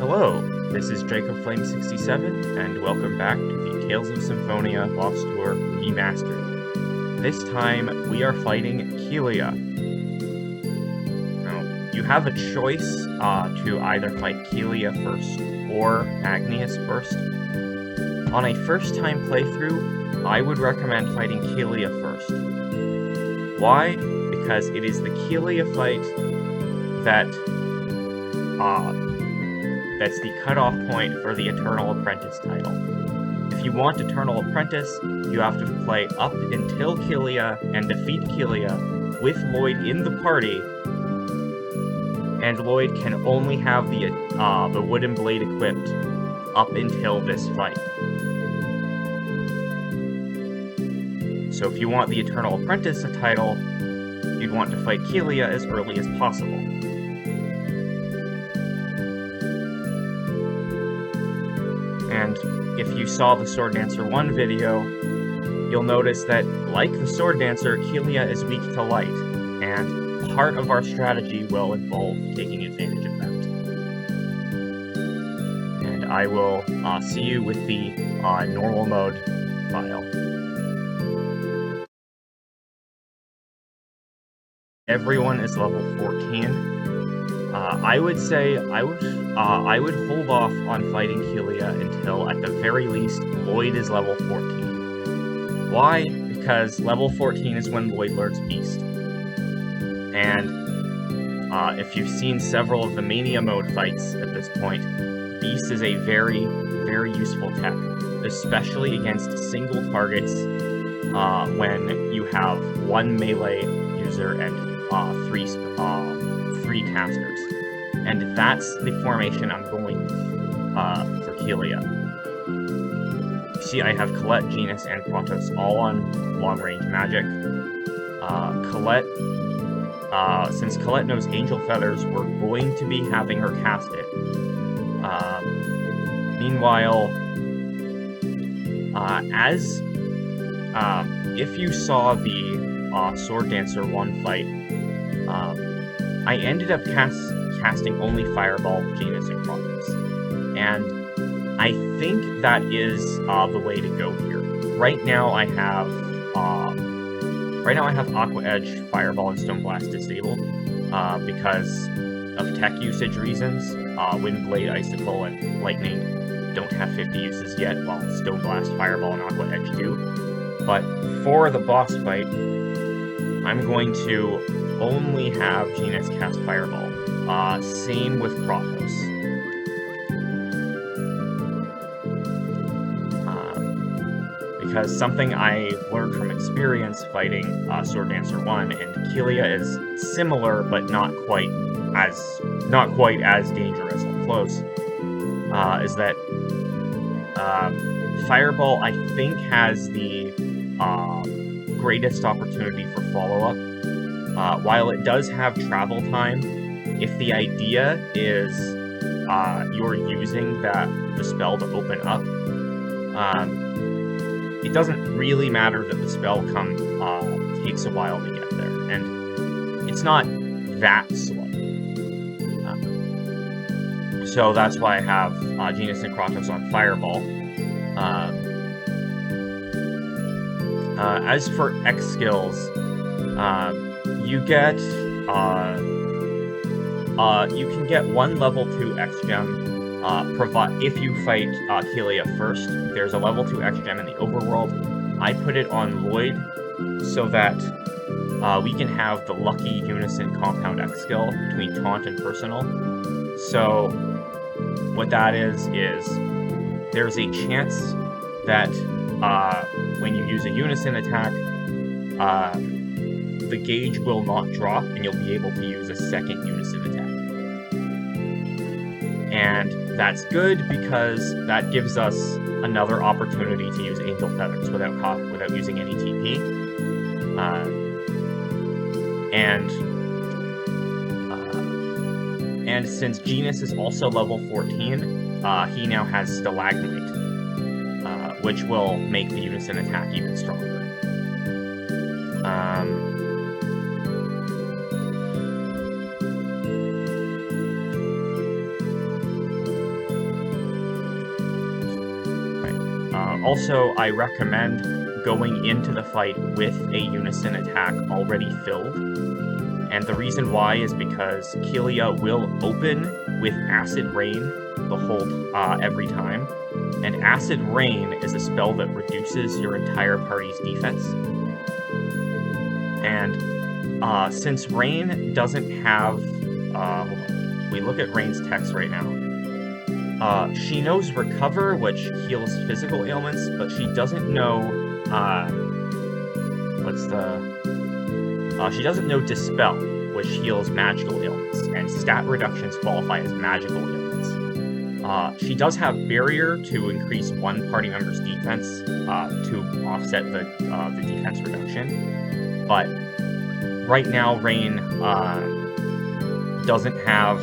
Hello, this is Jacob Flame67, and welcome back to the Tales of Symphonia Lost Tour Remastered. This time, we are fighting Kilia. Now, you have a choice to either fight Kilia first or Magnius first. On a first-time playthrough, I would recommend fighting Kilia first. Why? Because it is the Kilia fight that's the cutoff point for the Eternal Apprentice title. If you want Eternal Apprentice, you have to play up until Kilia and defeat Kilia with Lloyd in the party, and Lloyd can only have the wooden blade equipped up until this fight. So if you want the Eternal Apprentice title, you'd want to fight Kilia as early as possible. And if you saw the Sword Dancer 1 video, you'll notice that, like the Sword Dancer, Kilia is weak to light, and part of our strategy will involve taking advantage of that. And I will see you with the normal mode file. Everyone is level 14. I would say I would hold off on fighting Kilia until, at the very least, Lloyd is level 14. Why? Because level 14 is when Lloyd learns Beast. And if you've seen several of the Mania Mode fights at this point, Beast is a very, very useful tech, especially against single targets when you have one melee user and three casters. And that's the formation I'm going for Kilia. You see, I have Colette, Genis, and Kratos all on long-range magic. Colette, since Colette knows Angel Feathers, we're going to be having her cast it. Meanwhile, if you saw the Sword Dancer 1 fight, I ended up casting only Fireball, Genis, and Kratos. And I think that is the way to go here. Right now I have Aqua Edge, Fireball, and Stone Blast disabled because of tech usage reasons. Wind Blade, Icicle, and Lightning don't have 50 uses yet, while Stone Blast, Fireball, and Aqua Edge do. But for the boss fight, I'm going to only have Genis cast Fireball. Same with Kratos. Because something I learned from experience fighting Sword Dancer 1, and Kilia is similar, but not quite as dangerous up close, is that Fireball, I think, has the greatest opportunity for follow-up. While it does have travel time, if the idea is you're using the spell to open up, it doesn't really matter that the spell takes a while to get there, and it's not that slow. So that's why I have Genis and Kratos on Fireball. As for X skills, you can get one level 2 X gem if you fight Kilia first. There's a level 2 X gem in the overworld. I put it on Lloyd so that we can have the lucky Unison compound X skill between taunt and personal. So what that is there's a chance that when you use a Unison Attack, the gauge will not drop, and you'll be able to use a second Unison Attack. And that's good because that gives us another opportunity to use Angel Feathers without using any TP. And since Genis is also level 14, he now has Stalagmite, which will make the Unison Attack even stronger. Also, I recommend going into the fight with a Unison Attack already filled. And the reason why is because Kilia will open with Acid Rain the whole every time. And Acid Rain is a spell that reduces your entire party's defense. And since Rain doesn't have... hold on. We look at Rain's text right now. She knows Recover, which heals physical ailments, but she doesn't know... she doesn't know Dispel, which heals magical ailments, and stat reductions qualify as magical ailments. She does have Barrier to increase one party member's defense to offset the defense reduction, but right now Rain doesn't have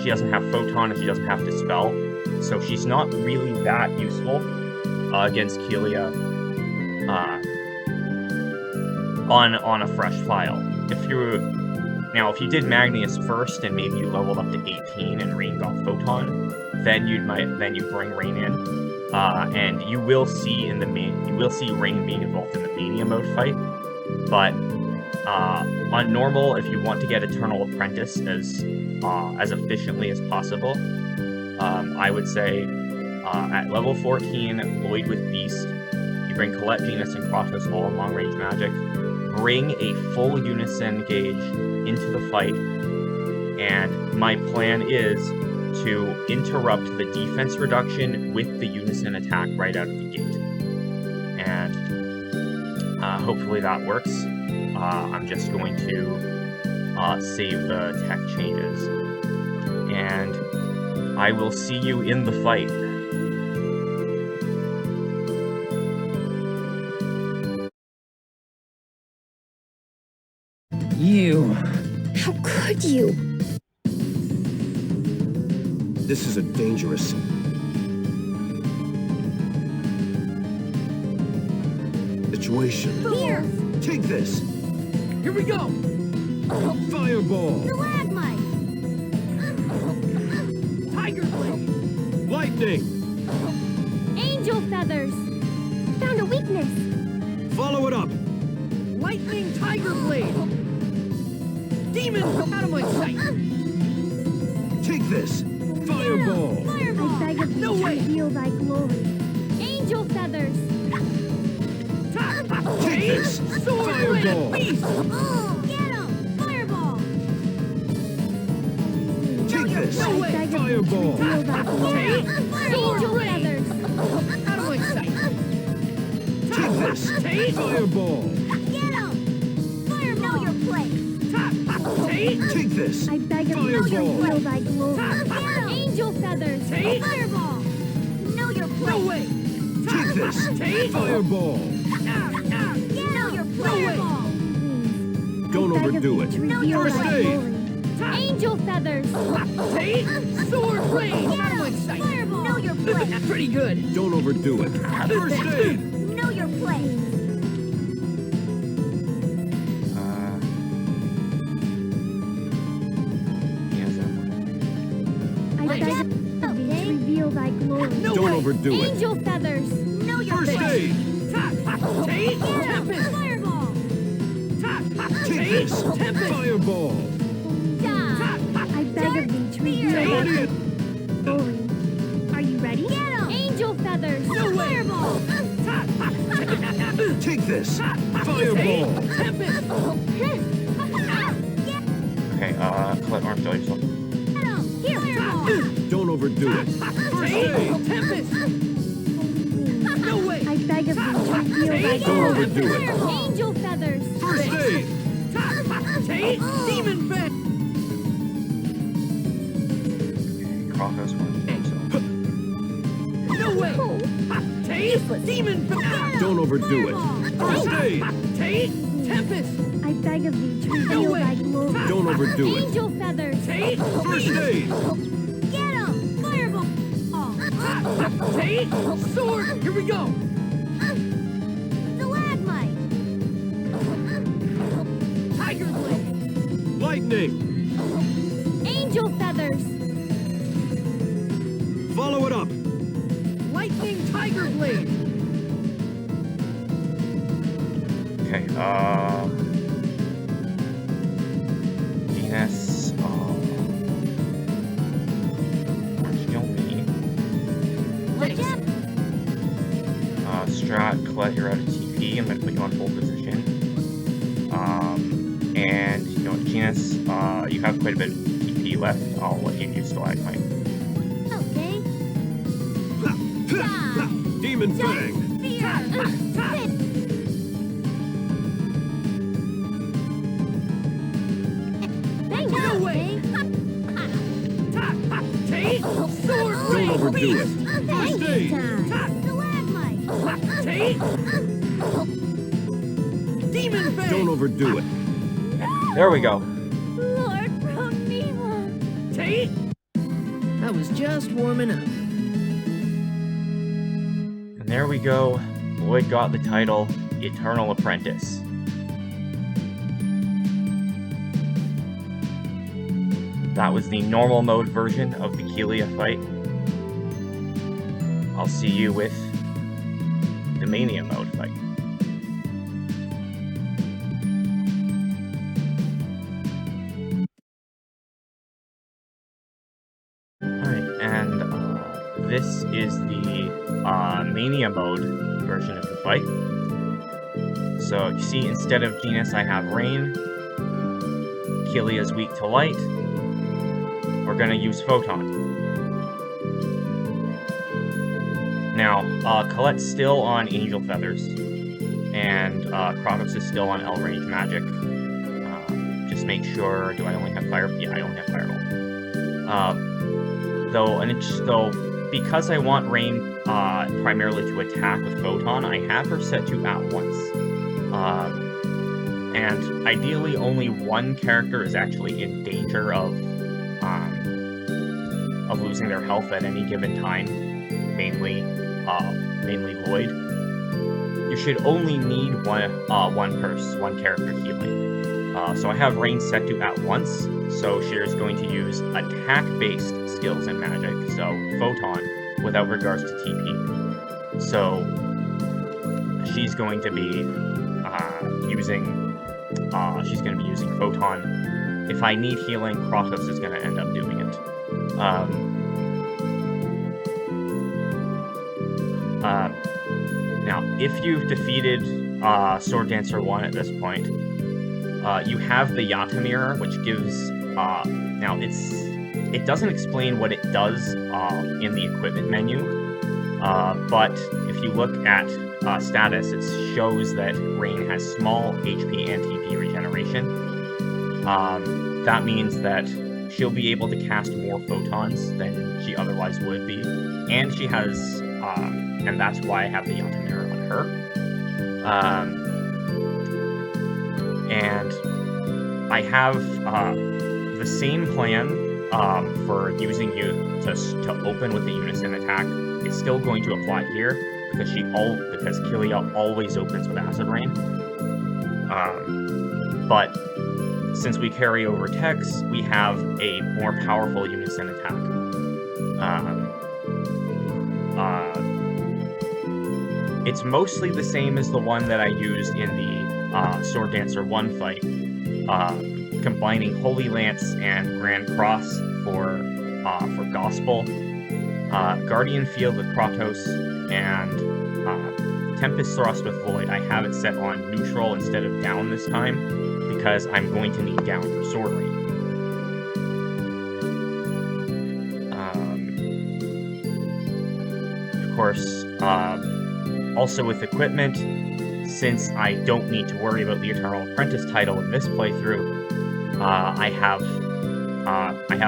she doesn't have Photon and she doesn't have Dispel, so she's not really that useful against Kilia on a fresh file. If you did Magnius first and maybe you leveled up to 18 and Rain got Photon, then you bring Rain in, and you will see Rain being involved in the Mania Mode fight. But on normal, if you want to get Eternal Apprentice as efficiently as possible, I would say at level 14, Lloyd with Beast, you bring Colette, Genis, and Kratos all in long-range magic. Bring a full Unison gauge into the fight, and my plan is to interrupt the defense reduction with the Unison Attack right out of the gate. And hopefully that works. I'm just going to save the tech changes, and I will see you in the fight. You... How could you? This is a dangerous... situation. Here! Take this! Here we go! Fireball! Stalagmite! Tiger Blade! Lightning! Angel feathers! Found a weakness! Follow it up! Lightning Tiger Blade! Demon, out of my sight! Take this! Fireball! Fireball! I beg of you, No way! reveal thy glory. Angel feathers! Take this! Sword Fireball! Beast! Oh, get him! Fireball! Take this! No way! I beg of you, Fireball! reveal thy glory. Angel Sword feathers! Out of my sight! Take this! Take! Fireball! Get him! Fireball! Know your place! Take! Take this! I beg of you, Fireball! reveal thy glory. Angel feathers! Take! Fireball! Know your place! No way! Take this! Take! Fireball! Know your place! Fireball! Don't overdo it. First aid! Angel feathers! Take! Sword Blade! Out of my sight! Fireball! Know your place! That's pretty good! Don't overdo it. First aid! Know your place! I beg of thee to reveal thy glory. No Don't way! overdo it. Angel feathers! Know your First place! aid! Take! Tempest! Fireball! Take this! Tempest! Fireball! I beg of thee to reveal thy Idiot! glory. Are you ready? Angel feathers! No way! Fireball! Take this! Fireball! Tempest! Okay, Colette, arm fill yourself. Here! Fireball! Don't overdo it. First Take! aid! Tempest! No way! I beg of thee to reveal thy Don't glory. overdo it. Angel feathers! First aid! Take! Demon Fang! Kratos arm fill himself. No way! Take! Demon Fang! Don't overdo it. First aid! Take! Tempest! I beg of thee to reveal way. thy glory. Don't overdo it. Angel feathers! Take! First aid! Get him! Fireball! Take! Sword! Here we go! Stalagmite! Tiger Blade! Lightning! Angel feathers! Follow it up! Lightning Tiger Genis, Archiomi, Strat, Colette, you're out of TP. I'm gonna put you on full position. And you know what, Genis, you have quite a bit of TP left. I'll let you use Stalagmite. Okay. Demon Fang! No way! Take! Sword Don't blade! overdo it. First aid! Take! Demon Fang! Don't overdo it. There we go. Lord Promima! Take! I was just warming up. And there we go. Lloyd got the title Eternal Apprentice. That was the normal mode version of the Kilia fight. I'll see you with the Mania Mode fight. Alright, and this is the Mania Mode version of the fight. So you see, instead of Genis, I have Rain. Kilia's weak to light. We're gonna use Photon. Now, Colette's still on Angel Feathers, and Kratos is still on L-Range Magic. Just make sure, do I only have Fire? Yeah, I only have Fireball. Though, because I want Rain primarily to attack with Photon, I have her set to at once. And ideally, only one character is actually in danger of losing their health at any given time, mainly Lloyd. You should only need one character healing. So I have Rain set to at once, so she's going to use attack-based skills and magic, so Photon, without regards to TP. So she's going to be using Photon. If I need healing, Kratos is going to end up doing it. Now, if you've defeated Sword Dancer 1 at this point, you have the Yata Mirror, which gives... now, it doesn't explain what it does in the equipment menu, but if you look at status, it shows that Rain has small HP and TP regeneration. That means that she'll be able to cast more photons than she otherwise would be, and she has, and that's why I have the Yata Mirror on her. And I have the same plan for using you to open with the Unison Attack. It's still going to apply here because Kilia always opens with Acid Rain. But since we carry over Tex, we have a more powerful Unison Attack. It's mostly the same as the one that I used in the Sword Dancer 1 fight, combining Holy Lance and Grand Cross for Gospel, Guardian Field with Kratos, and Tempest Thrust with Lloyd. I have it set on neutral instead of down this time, because I'm going to need down for Sword Rain. Of course, also with equipment, since I don't need to worry about the Eternal Apprentice title in this playthrough, I have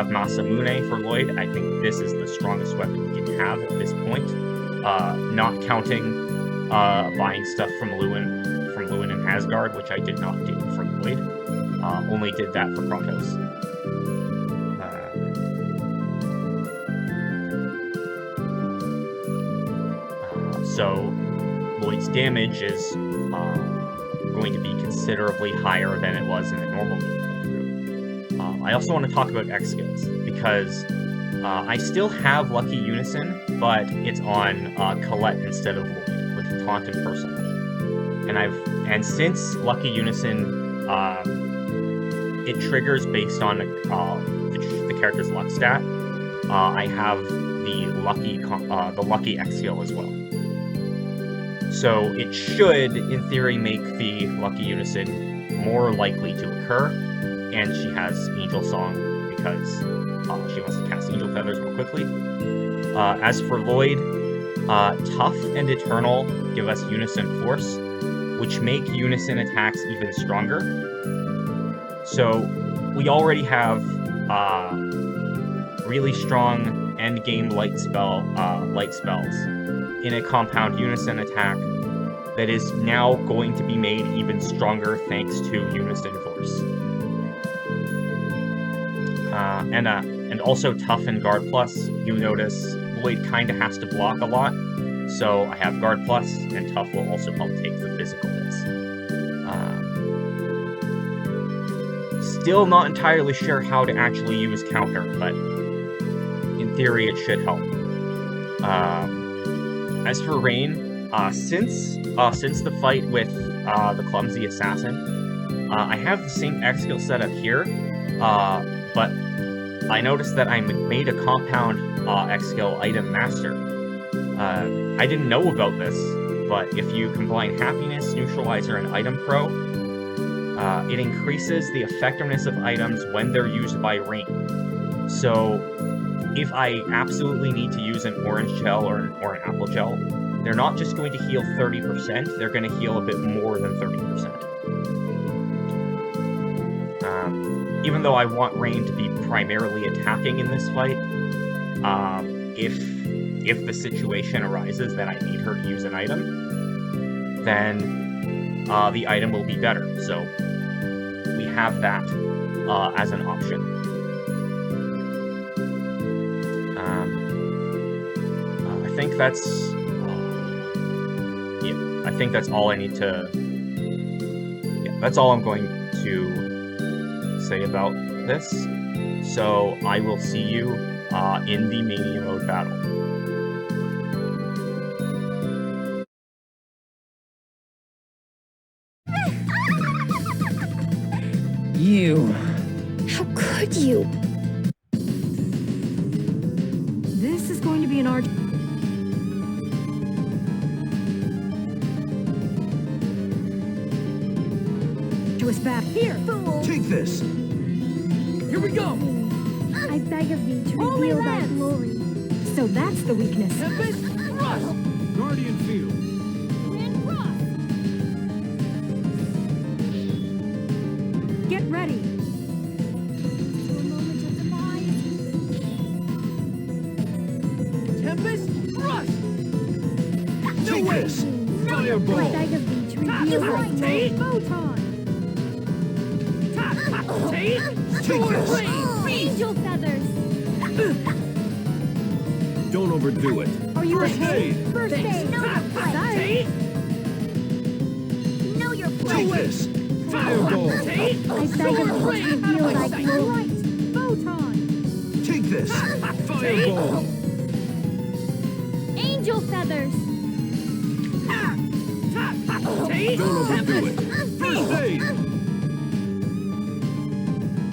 Masamune for Lloyd. I think this is the strongest weapon you can have at this point, not counting buying stuff from Lewin and Asgard, which I did not do for Lloyd. Only did that for Kratos. So Lloyd's damage is going to be considerably higher than it was in the normal playthrough. I also want to talk about X skills, because I still have Lucky Unison, but it's on Colette instead of Lloyd, with Taunt and Personal. and since Lucky Unison, it triggers based on the character's luck stat. I have the lucky X skill as well. So it should, in theory, make the Lucky Unison more likely to occur, and she has Angel Song because she wants to cast Angel Feathers more quickly. As for Lloyd, Tough and Eternal give us Unison Force, which make Unison attacks even stronger. So we already have really strong endgame light spells in a compound Unison attack that is now going to be made even stronger thanks to Unison Force. And also Tough and Guard Plus, you notice Lloyd kind of has to block a lot, so I have Guard Plus, and Tough will also help take the physical hits. Still not entirely sure how to actually use Counter, but in theory it should help. As for Rain, since the fight with the Clumsy Assassin, I have the same X skill setup here, but I noticed that I made a compound X skill item master. I didn't know about this, but if you combine Happiness, Neutralizer, and Item Pro, it increases the effectiveness of items when they're used by Rain. So if I absolutely need to use an orange gel or an apple gel, they're not just going to heal 30%, they're going to heal a bit more than 30%. Even though I want Rain to be primarily attacking in this fight, if the situation arises that I need her to use an item, then the item will be better. So we have that as an option. I think that's I think that's all I need to. Yeah, that's all I'm going to say about this. So I will see you in the Mania Mode battle. You. How could you? This is going to be an arduous battle. Here, fool! Take this! Here we go! I beg of thee to Holy reveal thy lance! glory. So that's the weakness. Tempest, rush! Guardian Field! Get ready. To a moment of demise. Tempest, rush! Take this! I Fireball! beg of thee to reveal thy glory. Take! Photon. Take! Take this! Angel feathers. Don't overdo it. Are you First okay? aid! First aid. Sorry. Take! Know your Take place. this! Fireball! Take! I beg of thee to reveal thy glory. Light. Photon. Take this! Fireball! Angel feathers. Take! Don't overdo it. First aid!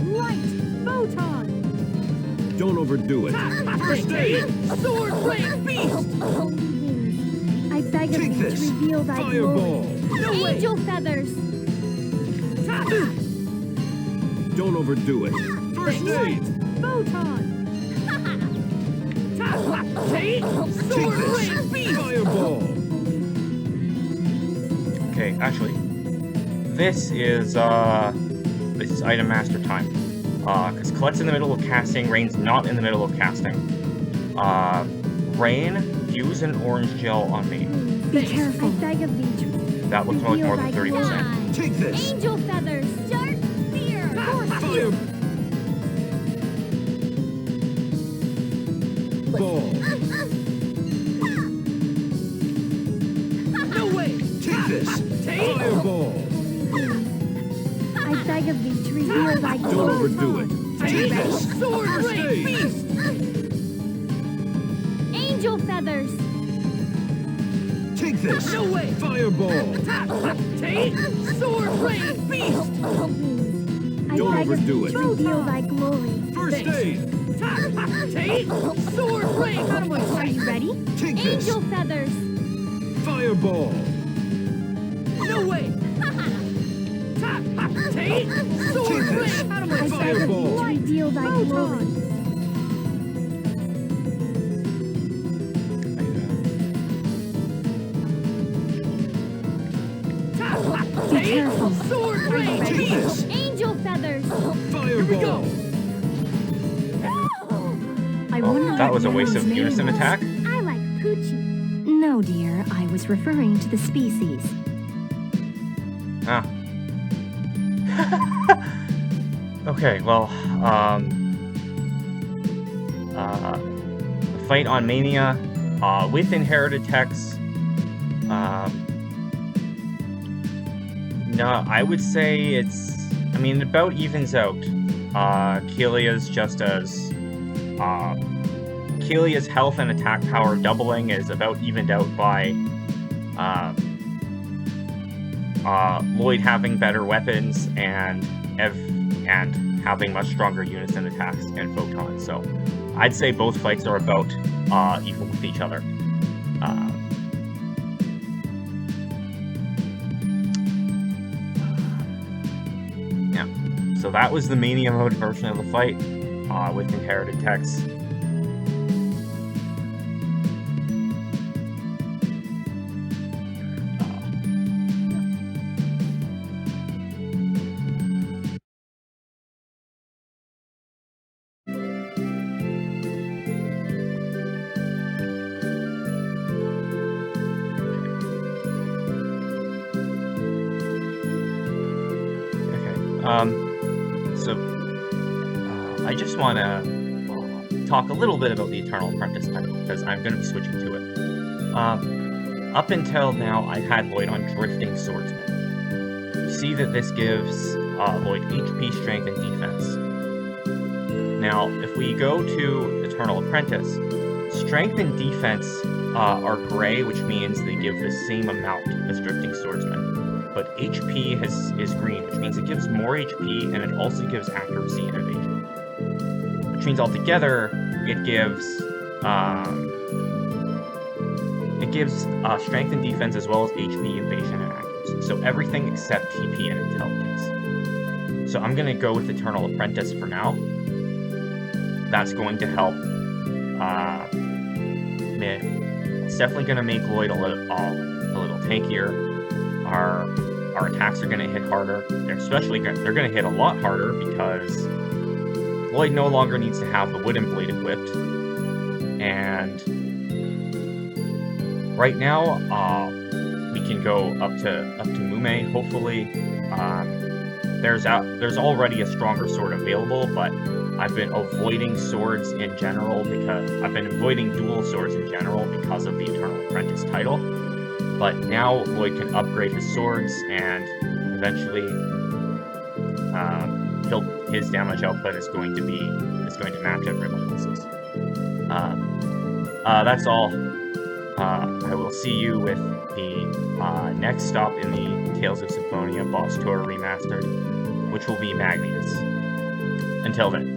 Light. Photon. Don't overdo it. First aid! Sword Blade Beast! Holy wings. I beg of Take thee this! to reveal thy Fireball! glory. No way! Angel feathers. Don't overdo it. First aid! Photon. Take! Take Sword this! Blade Beast! Fireball! Okay, actually, this is item master time. Because Colette's in the middle of casting, Rain's not in the middle of casting. Rain, use an orange gel on me. Be I careful. beg of thee to That looks like more than reveal thy 30%. glory. Take this! Angel feathers. Dark fear. Fire! Ball! No way! Take this! Take! Fireball! I beg of thee to reveal thy Don't glory. overdo it. Take Take! this! Sword First Blade aid! Beast! Angel feathers. Take this! No way! Fireball! Take! Sword Rain Beast! Don't overdo it. Reveal thy glory. First aid! Take! Sword Rain! Are you ready? Take this! Angel feathers. Fireball! No way! Take! Sword Take this! Rain! Out of my sight! Fireball! Reveal thy glory. Take! careful. Sword Are you Rain ready? Beast! Angel feathers. Here we go! Fireball! I Oh, wonder that what was a waste of Nemo's name Unison was. Attack. I like Poochie. No, dear, I was referring to the species. Ah. Okay, well, the fight on Mania, with inherited techs, no, I would say it's, I mean, it about evens out. Kilia's just as, Kilia's health and attack power doubling is about evened out by, Lloyd having better weapons and having much stronger Unison attacks and photons. So I'd say both fights are about equal with each other. Yeah. So that was the Mania Mode version of the fight with inherited techs. I just want to talk a little bit about the Eternal Apprentice title, because I'm going to be switching to it. Up until now, I had Lloyd on Drifting Swordsman. You see that this gives Lloyd HP, Strength, and Defense. Now, if we go to Eternal Apprentice, Strength and Defense are gray, which means they give the same amount as Drifting Swordsman. But HP is green, which means it gives more HP, and it also gives accuracy and evasion. Which means altogether, it gives strength and defense as well as HP, evasion, and accuracy. So everything except TP and intelligence. So I'm going to go with Eternal Apprentice for now. That's going to help. It's definitely going to make Lloyd a little tankier. Our attacks are going to hit harder. They're going to hit a lot harder because Lloyd no longer needs to have the wooden blade equipped. And right now, we can go up to Mume. Hopefully, there's already a stronger sword available, but I've been avoiding swords in general because I've been avoiding dual swords in general because of the Eternal Apprentice title. But now Lloyd can upgrade his swords, and eventually, his damage output is going to match everyone else's. That's all. I will see you with the next stop in the Tales of Symphonia Boss Tour Remastered, which will be Magnius. Until then.